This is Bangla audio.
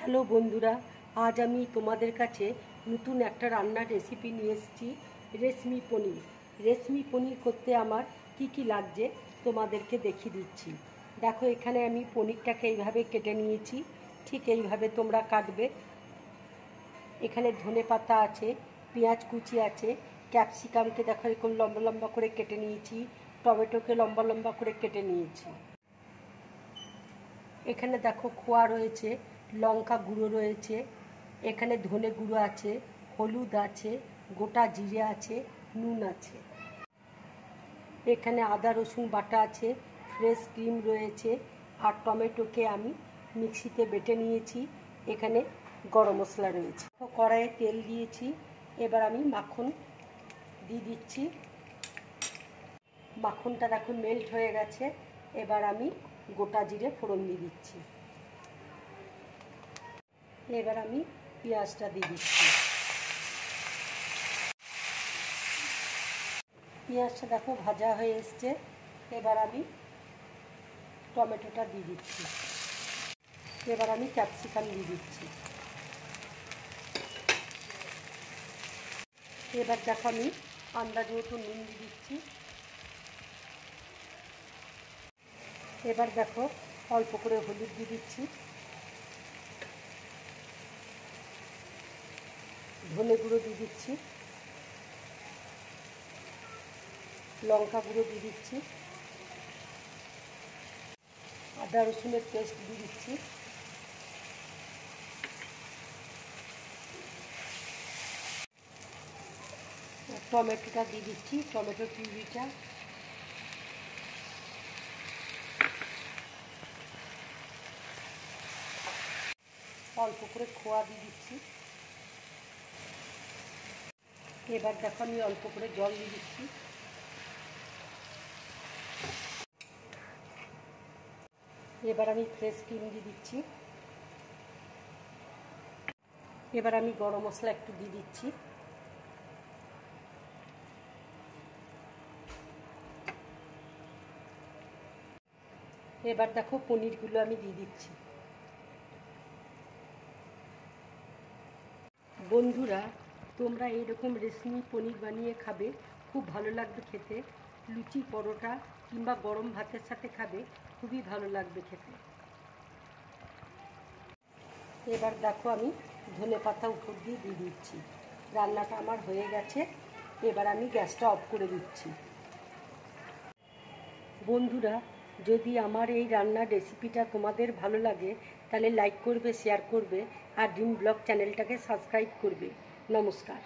হ্যালো বন্ধুরা, আজ আমি তোমাদের কাছে নতুন একটা রান্নার রেসিপি নিয়ে এসেছি। রেশমি পনির করতে আমার কি লাগছে তোমাদেরকে দেখিয়ে দিচ্ছি। দেখো, এখানে আমি পনিরটাকে এইভাবে কেটে নিয়েছি, ঠিক এইভাবে তোমরা কাটবে। এখানে ধনে পাতা আছে, পেঁয়াজ কুচি আছে, ক্যাপসিকামকে দেখো এরকম লম্বা লম্বা করে কেটে নিয়েছি, টমেটোকে লম্বা লম্বা করে কেটে নিয়েছি। এখানে দেখো খোয়া রয়েছে, লঙ্কা গুঁড়ো রয়েছে, এখানে ধনে গুঁড়ো আছে, হলুদ আছে, গোটা জিরে আছে, নুন আছে। এখানে আদা রসুন বাটা আছে, ফ্রেশ ক্রিম রয়েছে, আর টমেটোকে আমি মিক্সিতে বেটে নিয়েছি। এখানে গরম মশলা রয়েছে। কড়াইয়ে তেল দিয়েছি, এবার আমি মাখন দিয়ে দিচ্ছি। মাখনটা দেখো মেল্ট হয়ে গেছে। এবার আমি গোটা জিরে ফোড়ন দিয়ে দিচ্ছি। এবার আমি পেঁয়াজটা দিয়ে দিচ্ছি। পেঁয়াজটা দেখো ভাজা হয়ে এসছে। এবার আমি টমেটোটা দিয়ে দিচ্ছি। এবার আমি ক্যাপসিকাম দিয়ে দিচ্ছি। এবার দেখো আমি আন্দাজ মতো নুন দিয়ে দিচ্ছি। এবার দেখো অল্প করে হলুদ দিয়ে দিচ্ছি, ধনে গুঁড়ো দিয়ে দিচ্ছি, লঙ্কা গুঁড়ো দিয়ে দিচ্ছি, আদা রসুনের পেস্ট দিয়ে দিচ্ছি, টমেটোটা দিয়ে দিচ্ছি, টমেটো পিউরিটা, অল্প করে খোয়া দিয়ে দিচ্ছি। এবার দেখো আমি অল্প করে জল দিয়ে দিচ্ছি। এবার আমি ফ্রেশ ক্রিম দিয়ে দিচ্ছি। এবার আমি গরম মশলা একটু দিয়ে দিচ্ছি। এবার দেখো পনিরগুলো আমি দিয়ে দিচ্ছি। বন্ধুরা, তোমরা এইরকম রেশমি পনির বানিয়ে খাবে, খুব ভালো লাগবে খেতে। লুচি, পরোটা কিংবা গরম ভাতের সাথে খাবে, খুবই ভালো লাগবে খেতে। এবার দেখো আমি ধনে পাতা উপর দিয়ে দিচ্ছি। রান্নাটা আমার হয়ে গেছে। এবার আমি গ্যাসটা অফ করে দিচ্ছি। বন্ধুরা, যদি আমার এই রান্নার রেসিপিটা তোমাদের ভালো লাগে, তাহলে লাইক করবে, শেয়ার করবে, আর ড্রিম ব্লগ চ্যানেলটাকে সাবস্ক্রাইব করবে। নমস্কার।